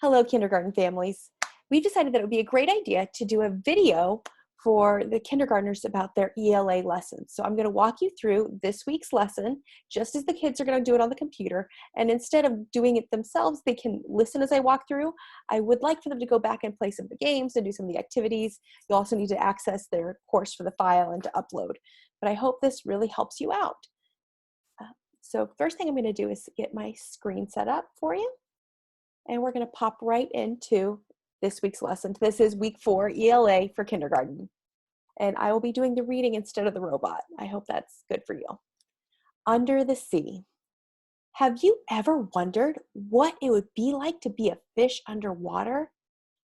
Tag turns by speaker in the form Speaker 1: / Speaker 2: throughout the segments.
Speaker 1: Hello, kindergarten families. We've decided that it would be a great idea to do a video for the kindergartners about their ELA lessons. So I'm going to walk you through this week's lesson, just as the kids are going to do it on the computer. And instead of doing it themselves, they can listen as I walk through. I would like for them to go back and play some of the games and do some of the activities. You also need to access their course for the file and to upload. But I hope this really helps you out. So first thing I'm going to do is get my screen set up for you. And we're going to pop right into this week's lesson. This is week 4 ELA for kindergarten. And I will be doing the reading instead of the robot. I hope that's good for you. Under the sea. Have you ever wondered what it would be like to be a fish underwater?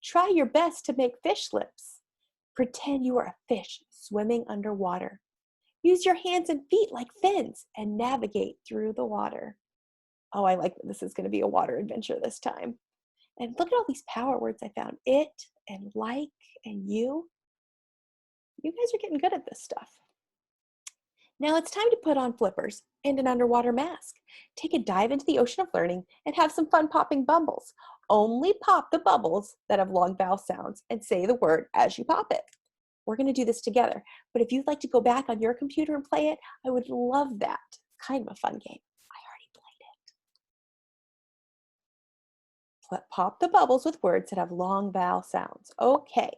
Speaker 1: Try your best to make fish lips. Pretend you are a fish swimming underwater. Use your hands and feet like fins and navigate through the water. Oh, I like that this is going to be a water adventure this time. And look at all these power words I found. It and like and you. You guys are getting good at this stuff. Now it's time to put on flippers and an underwater mask. Take a dive into the ocean of learning and have some fun popping bubbles. Only pop the bubbles that have long vowel sounds and say the word as you pop it. We're going to do this together. But if you'd like to go back on your computer and play it, I would love that. Kind of a fun game. Pop the bubbles with words that have long vowel sounds. Okay.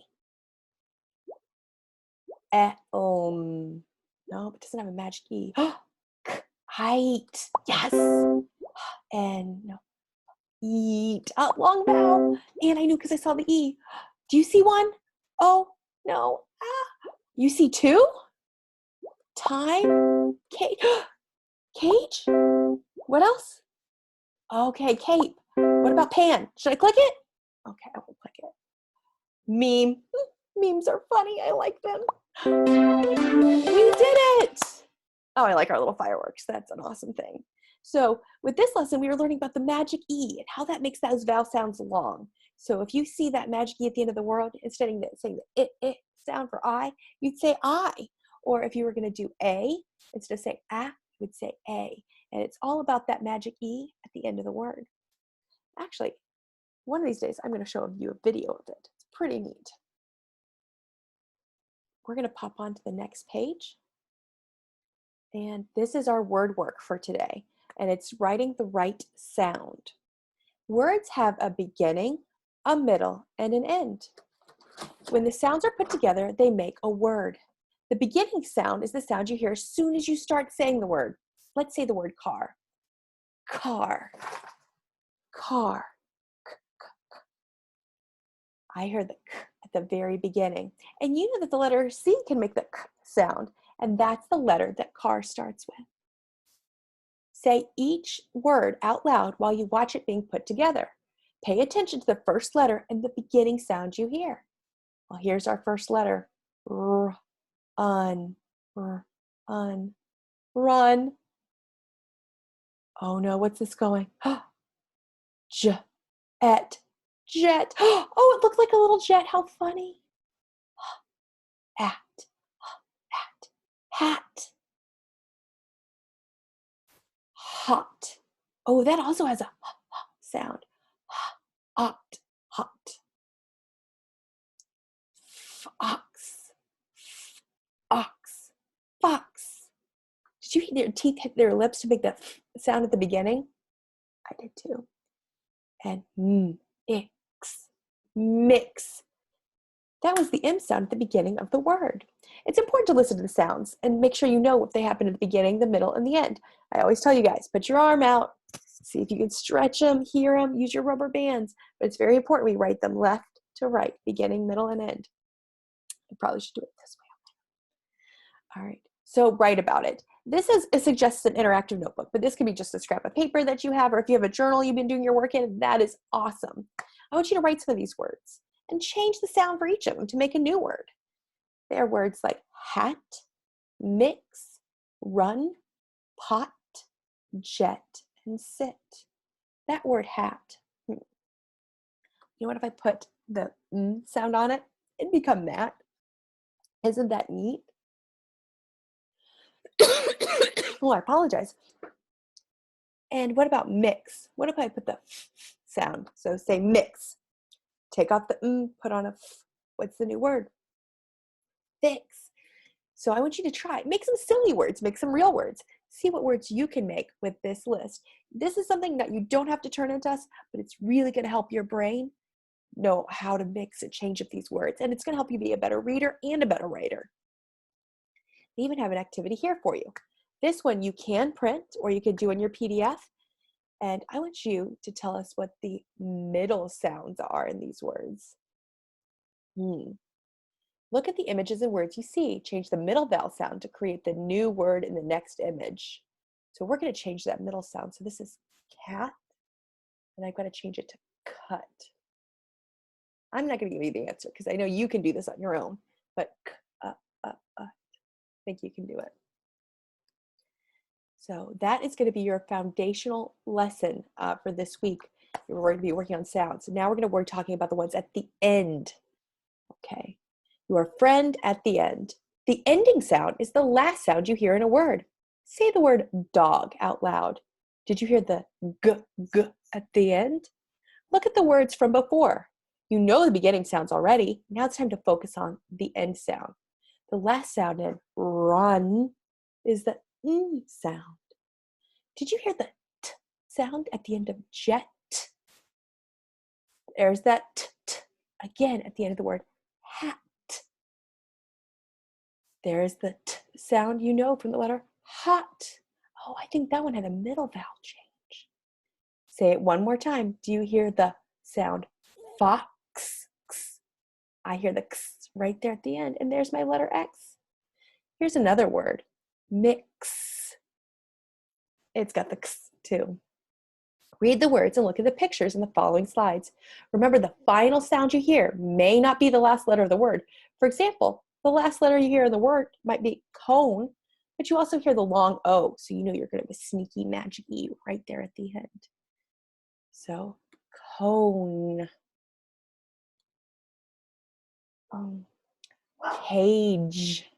Speaker 1: No, it doesn't have a magic E. Height. Yes. And no. Eat. Long vowel. And I knew because I saw the E. Do you see one? Oh, no. You see 2? Time. Cage. What else? Okay, cape. What about pan? Should I click it? Okay, I will click it. Meme. Memes are funny. I like them. We did it. Oh, I like our little fireworks. That's an awesome thing. So with this lesson, we were learning about the magic E and how that makes those vowel sounds long. So if you see that magic E at the end of the word, instead of saying the it sound for I, you'd say I. Or if you were going to do A, instead of saying A, you would say A. And it's all about that magic E at the end of the word. Actually, one of these days, I'm going to show you a video of it. It's pretty neat. We're going to pop on to the next page. And this is our word work for today. And it's writing the right sound. Words have a beginning, a middle, and an end. When the sounds are put together, they make a word. The beginning sound is the sound you hear as soon as you start saying the word. Let's say the word car. Car. Car. I heard the k at the very beginning. And you know that the letter C can make the k sound, and that's the letter that car starts with. Say each word out loud while you watch it being put together. Pay attention to the first letter and the beginning sound you hear. Well, here's our first letter. R, un, run. Oh no, what's this going? J, et, jet. Oh, it looked like a little jet. How funny. At, hat. Hot. Oh, that also has a sound. Hot, hot. Fox, ox, fox. Did you hear their teeth hit their lips to make that sound at the beginning? I did too. And mix. That was the M sound at the beginning of the word. It's important to listen to the sounds and make sure you know if they happen at the beginning, the middle, and the end. I always tell you guys, put your arm out, see if you can stretch them, hear them, use your rubber bands. But it's very important we write them left to right, beginning, middle, and end. I probably should do it this way. All right, so write about it. This suggests an interactive notebook, but this can be just a scrap of paper that you have, or if you have a journal you've been doing your work in, that is awesome. I want you to write some of these words and change the sound for each of them to make a new word. They are words like hat, mix, run, pot, jet, and sit. That word hat. You know what, if I put the sound on it, it'd become that. Isn't that neat? Oh, I apologize. And what about mix? What if I put the sound. So say mix. Take off the put on a f. What's the new word? Fix. So I want you to try. Make some silly words. Make some real words. See what words you can make with this list. This is something that you don't have to turn into us, but it's really going to help your brain know how to mix and change up these words. And it's going to help you be a better reader and a better writer. They even have an activity here for you. This one you can print or you can do in your PDF. And I want you to tell us what the middle sounds are in these words. Look at the images and words you see. Change the middle vowel sound to create the new word in the next image. So we're going to change that middle sound. So this is cat, and I've got to change it to cut. I'm not going to give you the answer because I know you can do this on your own, but I think you can do it. So that is going to be your foundational lesson for this week. We're going to be working on sounds. So now we're going to work talking about the ones at the end. Okay. Your friend at the end. The ending sound is the last sound you hear in a word. Say the word dog out loud. Did you hear the g at the end? Look at the words from before. You know the beginning sounds already. Now it's time to focus on the end sound. The last sound in run is the sound. Did you hear the t sound at the end of jet? There's that t again at the end of the word hat. There's the t sound you know from the letter hot. Oh, I think that one had a middle vowel change. Say it one more time. Do you hear the sound fox? I hear the x right there at the end, and there's my letter X. Here's another word, mix. It's got the x too. Read the words and look at the pictures in the following slides. Remember, the final sound you hear may not be the last letter of the word. For example, the last letter you hear in the word might be cone, but you also hear the long O, so you know you're going to have a sneaky magic E right there at the end. So, cone. Cage.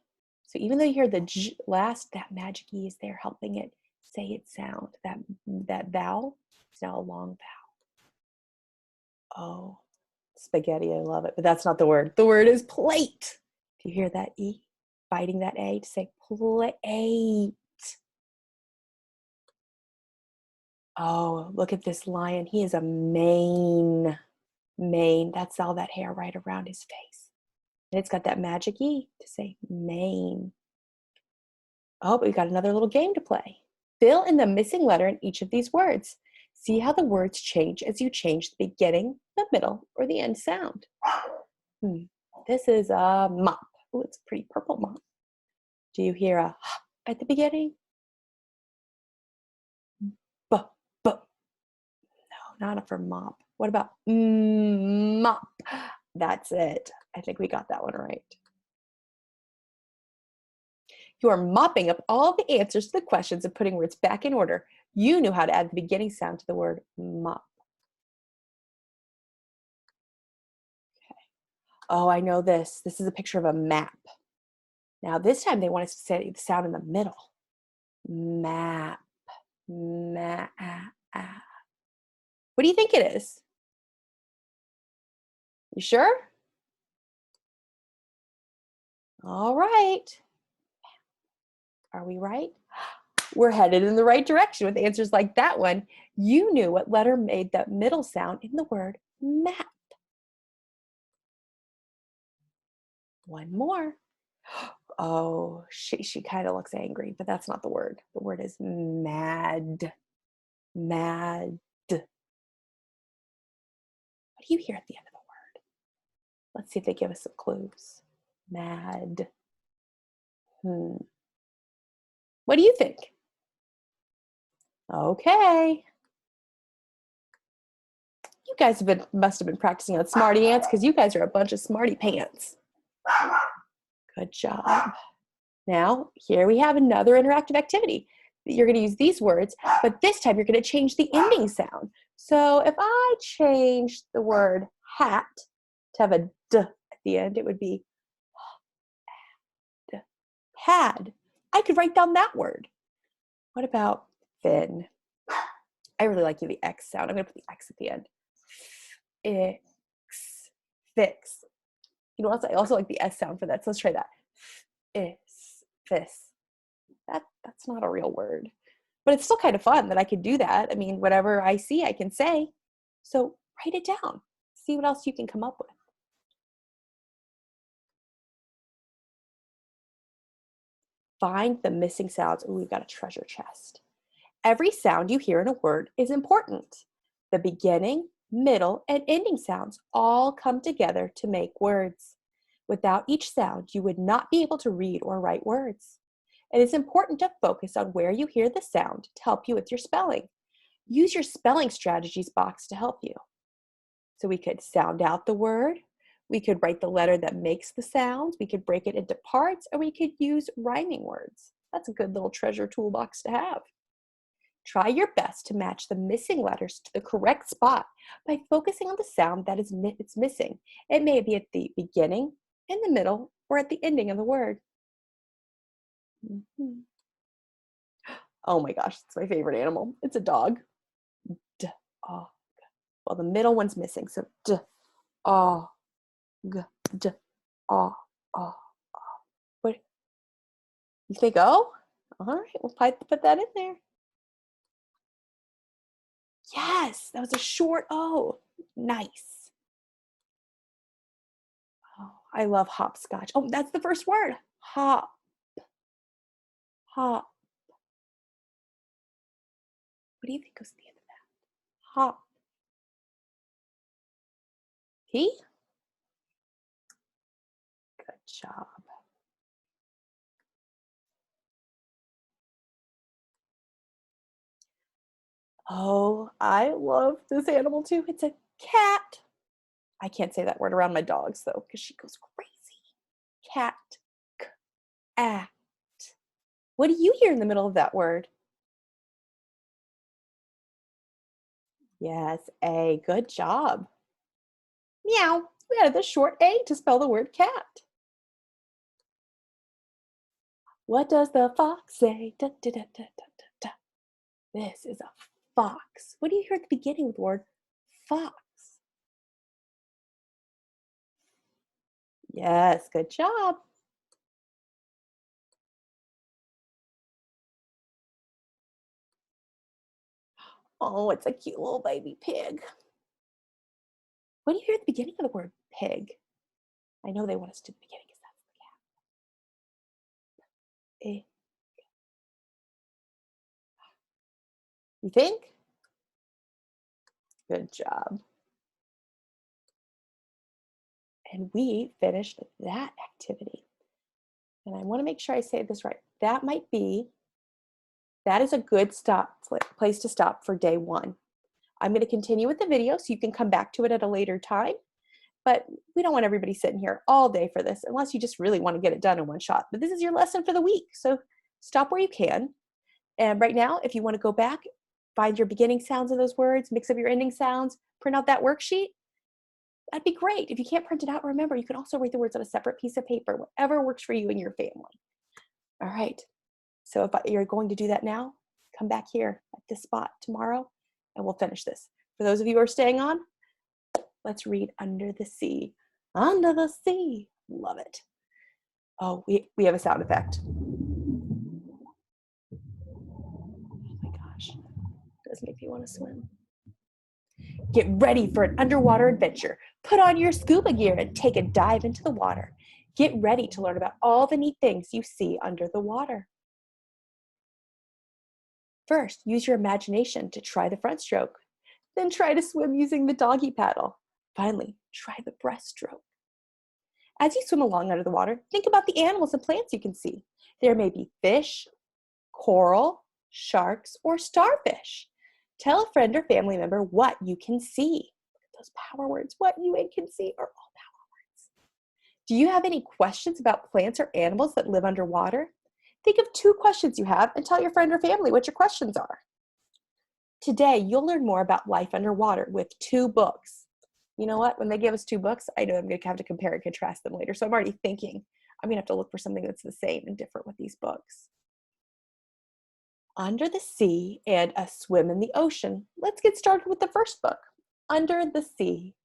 Speaker 1: So even though you hear the J last, that magic E is there helping it say its sound. That vowel is now a long vowel. Oh, spaghetti, I love it, but that's not the word. The word is plate. Do you hear that E? Biting that A to say plate. Oh, look at this lion. He is a mane. Mane. That's all that hair right around his face. And it's got that magic E to say mane. Oh, but we've got another little game to play. Fill in the missing letter in each of these words. See how the words change as you change the beginning, the middle, or the end sound. This is a mop. Oh, it's a pretty purple mop. Do you hear a at the beginning? No, not for mop. What about mop? That's it. I think we got that one right. You are mopping up all the answers to the questions and putting words back in order. You knew how to add the beginning sound to the word mop. Okay. Oh, I know this. This is a picture of a map. Now this time they want us to say the sound in the middle. Map. Map. What do you think it is? You sure? All right. Are we right? We're headed in the right direction with answers like that one. You knew what letter made that middle sound in the word map. One more. Oh, she kind of looks angry, but that's not the word. The word is mad. Mad. What do you hear at the end of the word? Let's see if they give us some clues. Mad. What do you think? Okay. You guys must have been practicing on smarty ants because you guys are a bunch of smarty pants. Good job. Now, here we have another interactive activity. You're going to use these words, but this time you're going to change the ending sound. So if I change the word hat to have a D at the end, it would be had. I could write down that word. What about thin? I really like the X sound. I'm going to put the X at the end. Ix, fix. You know what else? I also like the S sound for that. So let's try that. Is, fis. That's not a real word. But it's still kind of fun that I could do that. I mean, whatever I see, I can say. So write it down. See what else you can come up with. Find the missing sounds. Ooh, we've got a treasure chest. Every sound you hear in a word is important. The beginning, middle, and ending sounds all come together to make words. Without each sound, you would not be able to read or write words. It is important to focus on where you hear the sound to help you with your spelling. Use your spelling strategies box to help you. So we could sound out the word, we could write the letter that makes the sound, we could break it into parts, or we could use rhyming words. That's a good little treasure toolbox to have. Try your best to match the missing letters to the correct spot by focusing on the sound that it's missing. It may be at the beginning, in the middle, or at the ending of the word. Mhm. Oh my gosh, it's my favorite animal. It's a dog. D, oh. Well, the middle one's missing, so d, oh, g, d, oh, oh, oh. What? You think O? All right, we'll put that in there. Yes, that was a short O. Nice. Oh, I love hopscotch. Oh, that's the first word. Hop, hop. What do you think goes at the end of that? Hop. P? Good job. Oh, I love this animal too. It's a cat. I can't say that word around my dogs though, because she goes crazy. Cat. Cat. What do you hear in the middle of that word? Yes, A. Good job. Meow. We added the short A to spell the word cat. What does the fox say? Da, da, da, da, da, da, da. This is a fox. What do you hear at the beginning of the word fox? Yes, good job. Oh, it's a cute little baby pig. What do you hear at the beginning of the word pig? I know they want us to the beginning because that's the cat. Eh. You think? Good job. And we finished that activity. And I want to make sure I say this right. That is a good place to stop for day one. I'm going to continue with the video so you can come back to it at a later time. But we don't want everybody sitting here all day for this unless you just really want to get it done in one shot. But this is your lesson for the week. So stop where you can. And right now, if you want to go back, find your beginning sounds of those words, mix up your ending sounds, print out that worksheet, that'd be great. If you can't print it out, remember, you can also write the words on a separate piece of paper, whatever works for you and your family. All right. So if you're going to do that now, come back here at this spot tomorrow and we'll finish this. For those of you who are staying on, let's read Under the Sea. Under the sea. Love it. Oh, we have a sound effect. Oh my gosh. It does make me want to swim. Get ready for an underwater adventure. Put on your scuba gear and take a dive into the water. Get ready to learn about all the neat things you see under the water. First, use your imagination to try the front stroke. Then try to swim using the doggy paddle. Finally, try the breaststroke. As you swim along under the water, think about the animals and plants you can see. There may be fish, coral, sharks, or starfish. Tell a friend or family member what you can see. Look at those power words. What you can see are all power words. Do you have any questions about plants or animals that live underwater? Think of 2 questions you have and tell your friend or family what your questions are. Today, you'll learn more about life underwater with 2 books. You know what? When they give us 2 books, I know I'm going to have to compare and contrast them later. So I'm already thinking I'm going to have to look for something that's the same and different with these books. Under the Sea and A Swim in the Ocean. Let's get started with the first book, Under the Sea,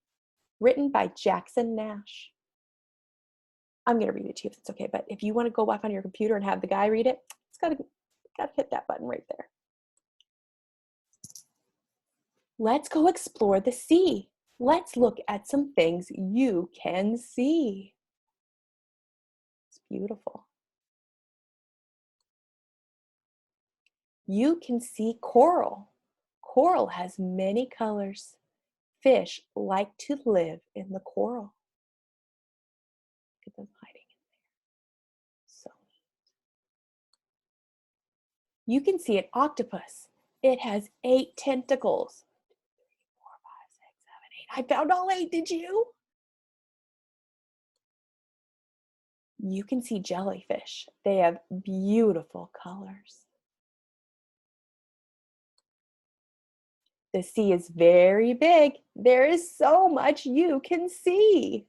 Speaker 1: written by Jackson Nash. I'm going to read it to you if it's okay, but if you want to go back on your computer and have the guy read it, it's got to hit that button right there. Let's go explore the sea. Let's look at some things you can see. It's beautiful. You can see coral. Coral has many colors. Fish like to live in the coral. Look at them hiding in there. So neat. You can see an octopus. It has 8 tentacles. 4, 5, 6, 7, 8. I found all 8, did you? You can see jellyfish. They have beautiful colors. The sea is very big. There is so much you can see.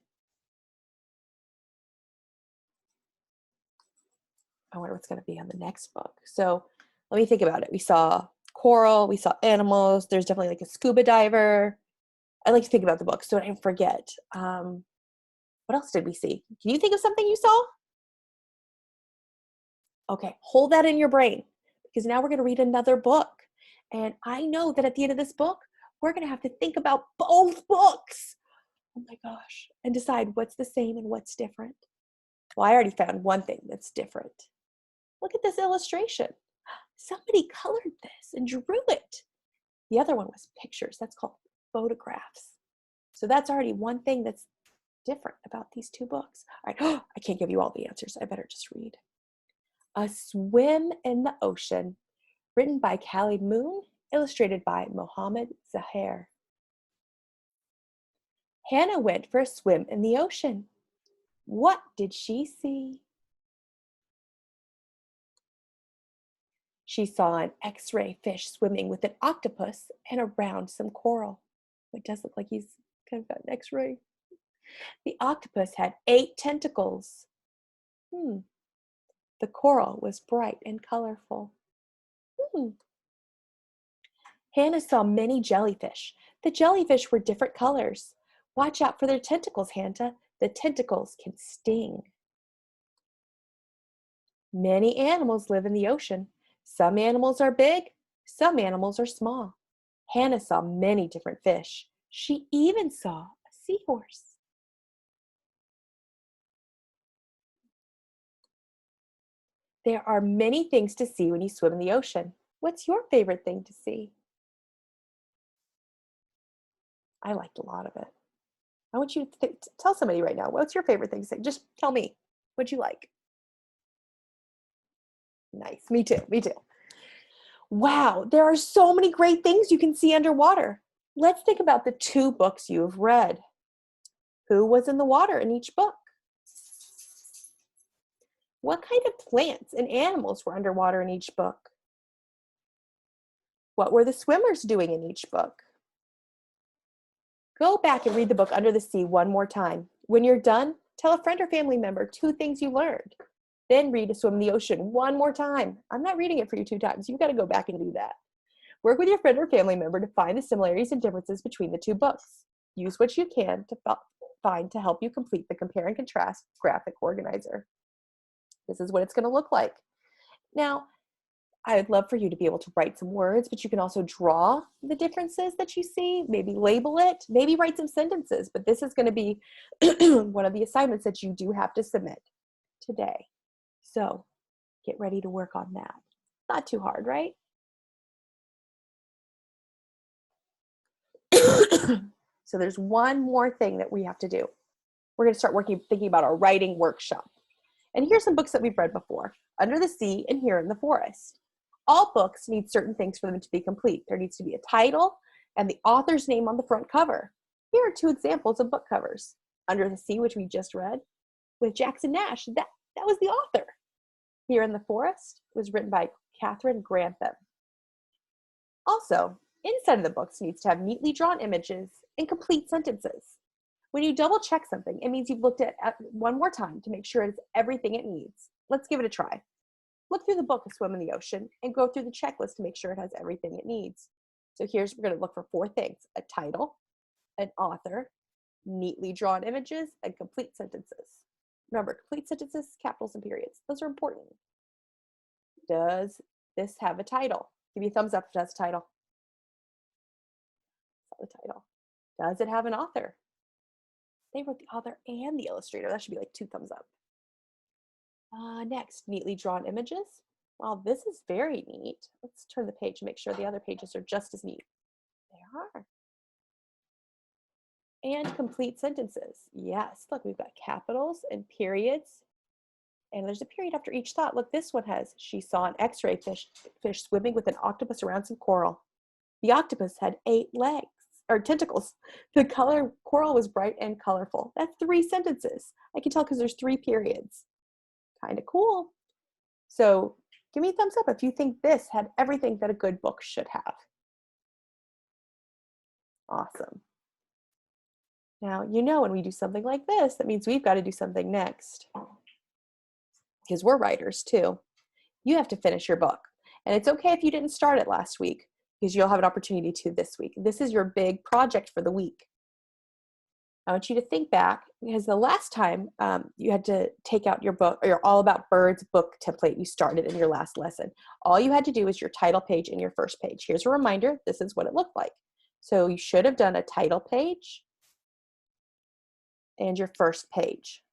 Speaker 1: I wonder what's going to be on the next book. So let me think about it. We saw coral, we saw animals. There's definitely like a scuba diver. I like to think about the book so I don't forget. What else did we see? Can you think of something you saw? Okay, hold that in your brain because now we're going to read another book. And I know that at the end of this book, we're going to have to think about both books. Oh my gosh. And decide what's the same and what's different. Well, I already found one thing that's different. Look at this illustration. Somebody colored this and drew it. The other one was pictures. That's called photographs. So that's already one thing that's different about these two books. All right, I can't give you all the answers. I better just read. A Swim in the Ocean, written by Callie Moon, illustrated by Mohammed Zahir. Hannah went for a swim in the ocean. What did she see? She saw an X-ray fish swimming with an octopus and around some coral. It does look like he's kind of got an X-ray. The octopus had 8 tentacles. The coral was bright and colorful. Hannah saw many jellyfish. The jellyfish were different colors. Watch out for their tentacles, Hannah. The tentacles can sting. Many animals live in the ocean. Some animals are big, some animals are small. Hannah saw many different fish. She even saw a seahorse. There are many things to see when you swim in the ocean. What's your favorite thing to see? I liked a lot of it. I want you to tell somebody right now, what's your favorite thing to see? Just tell me, what'd you like? Nice, me too, me too. Wow, there are so many great things you can see underwater. Let's think about the 2 books you've read. Who was in the water in each book? What kind of plants and animals were underwater in each book? What were the swimmers doing in each book? Go back and read the book Under the Sea one more time. When you're done, tell a friend or family member 2 things you learned. Then read A Swim in the Ocean one more time. I'm not reading it for you 2 times. You've got to go back and do that. Work with your friend or family member to find the similarities and differences between the 2 books. Use what you can to find to help you complete the compare and contrast graphic organizer. This is what it's going to look like. Now, I would love for you to be able to write some words, but you can also draw the differences that you see, maybe label it, maybe write some sentences, but this is going to be one of the assignments that you do have to submit today. So get ready to work on that. Not too hard, right? So there's one more thing that we have to do. We're going to start thinking about our writing workshop. And here's some books that we've read before. Under the Sea and Here in the Forest. All books need certain things for them to be complete. There needs to be a title and the author's name on the front cover. Here are 2 examples of book covers. Under the Sea, which we just read, with Jackson Nash. That was the author. Here in the Forest was written by Catherine Grantham. Also, inside of the books needs to have neatly drawn images and complete sentences. When you double check something, it means you've looked at it one more time to make sure it's everything it needs. Let's give it a try. Look through the book A Swim in the Ocean and go through the checklist to make sure it has everything it needs. So we're going to look for 4 things: a title, an author, neatly drawn images, and complete sentences. Remember, complete sentences, capitals, and periods. Those are important. Does this have a title? Give me a thumbs up if it has a title. The title. Does it have an author? They wrote the author and the illustrator. That should be like 2 thumbs up. Next, neatly drawn images. Well, this is very neat. Let's turn the page and make sure the other pages are just as neat. They are. And complete sentences. Yes, look, we've got capitals and periods. And there's a period after each thought. Look, this one has, she saw an x-ray fish swimming with an octopus around some coral. The octopus had 8 legs, or tentacles. The color coral was bright and colorful. That's 3 sentences. I can tell because there's 3 periods. Kind of cool. So give me a thumbs up if you think this had everything that a good book should have. Awesome. Now, you know, when we do something like this, that means we've got to do something next. Because we're writers too. You have to finish your book. And it's okay if you didn't start it last week, because you'll have an opportunity to this week. This is your big project for the week. I want you to think back, because the last time you had to take out your book, or your All About Birds book template you started in your last lesson. All you had to do was your title page and your first page. Here's a reminder, this is what it looked like. So you should have done a title page and your first page.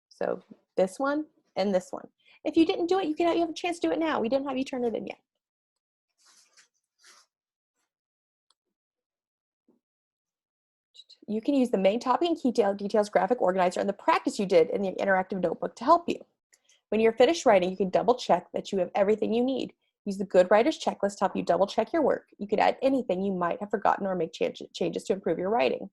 Speaker 1: So this one and this one. If you didn't do it, you have a chance to do it now. We didn't have you turn it in yet. You can use the main topic and key details graphic organizer and the practice you did in the interactive notebook to help you. When you're finished writing, you can double check that you have everything you need. Use the Good Writer's Checklist to help you double check your work. You could add anything you might have forgotten or make changes to improve your writing.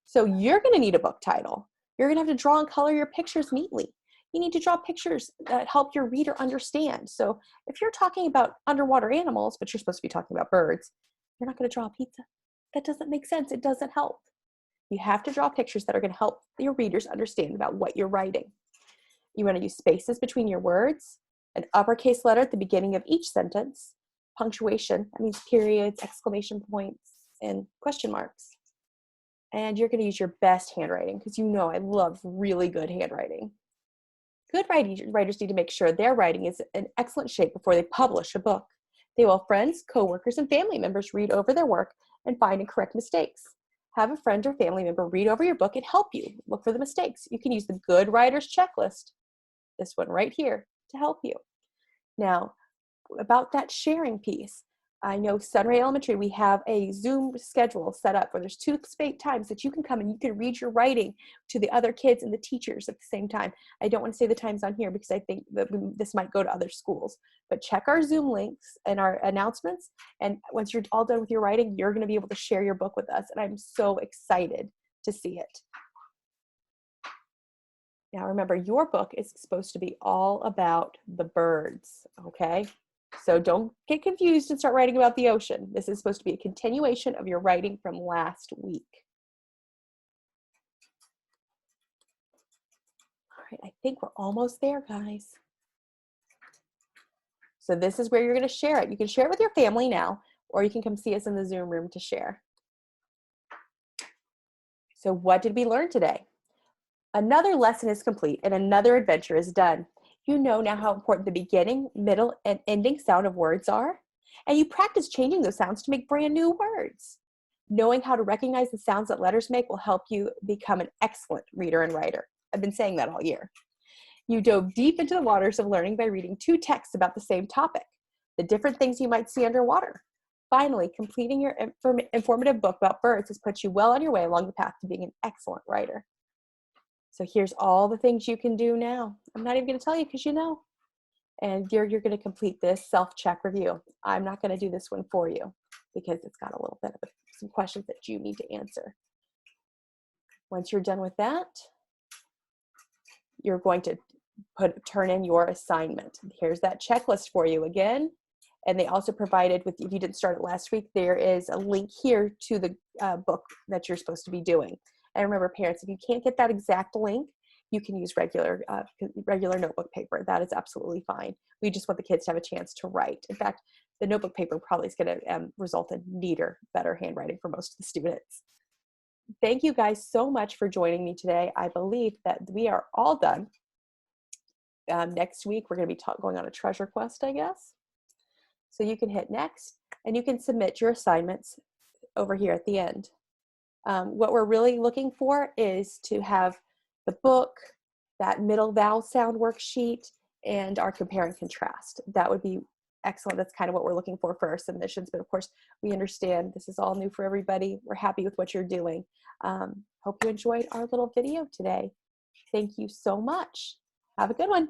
Speaker 1: So you're going to need a book title. You're going to have to draw and color your pictures neatly. You need to draw pictures that help your reader understand. So if you're talking about underwater animals, but you're supposed to be talking about birds, you're not going to draw a pizza. That doesn't make sense. It doesn't help. You have to draw pictures that are going to help your readers understand about what you're writing. You want to use spaces between your words, an uppercase letter at the beginning of each sentence, punctuation, that means periods, exclamation points, and question marks. And you're going to use your best handwriting, because you know I love really good handwriting. Good writers need to make sure their writing is in excellent shape before they publish a book. They will have friends, coworkers, and family members read over their work and find and correct mistakes. Have a friend or family member read over your book and help you look for the mistakes. You can use the Good Writer's Checklist, this one right here, to help you. Now, about that sharing piece, I know Sunray Elementary, we have a Zoom schedule set up where there's 2 times that you can come and you can read your writing to the other kids and the teachers at the same time. I don't want to say the times on here because I think that this might go to other schools, but check our Zoom links and our announcements. And once you're all done with your writing, you're going to be able to share your book with us. And I'm so excited to see it. Now remember, your book is supposed to be all about the birds, okay? So don't get confused and start writing about the ocean. This is supposed to be a continuation of your writing from last week. All right, I think we're almost there, guys. So this is where you're going to share it. You can share it with your family now, or you can come see us in the Zoom room to share. So what did we learn today? Another lesson is complete and another adventure is done. You know now how important the beginning, middle, and ending sound of words are, and you practice changing those sounds to make brand new words. Knowing how to recognize the sounds that letters make will help you become an excellent reader and writer. I've been saying that all year. You dove deep into the waters of learning by reading 2 texts about the same topic, the different things you might see underwater. Finally, completing your informative book about birds has put you well on your way along the path to being an excellent writer. So here's all the things you can do now. I'm not even going to tell you because you know. And you're going to complete this self-check review. I'm not going to do this one for you because it's got a little bit of some questions that you need to answer. Once you're done with that, you're going to turn in your assignment. Here's that checklist for you again. And they also provided, with, if you didn't start it last week, there is a link here to the book that you're supposed to be doing. And remember, parents, if you can't get that exact link, you can use regular notebook paper. That is absolutely fine. We just want the kids to have a chance to write. In fact, the notebook paper probably is going to result in neater, better handwriting for most of the students. Thank you guys so much for joining me today. I believe that we are all done. Next week, we're going to be going on a treasure quest, I guess. So you can hit next and you can submit your assignments over here at the end. What we're really looking for is to have the book, that middle vowel sound worksheet, and our compare and contrast. That would be excellent. That's kind of what we're looking for our submissions. But of course, we understand this is all new for everybody. We're happy with what you're doing. Hope you enjoyed our little video today. Thank you so much. Have a good one.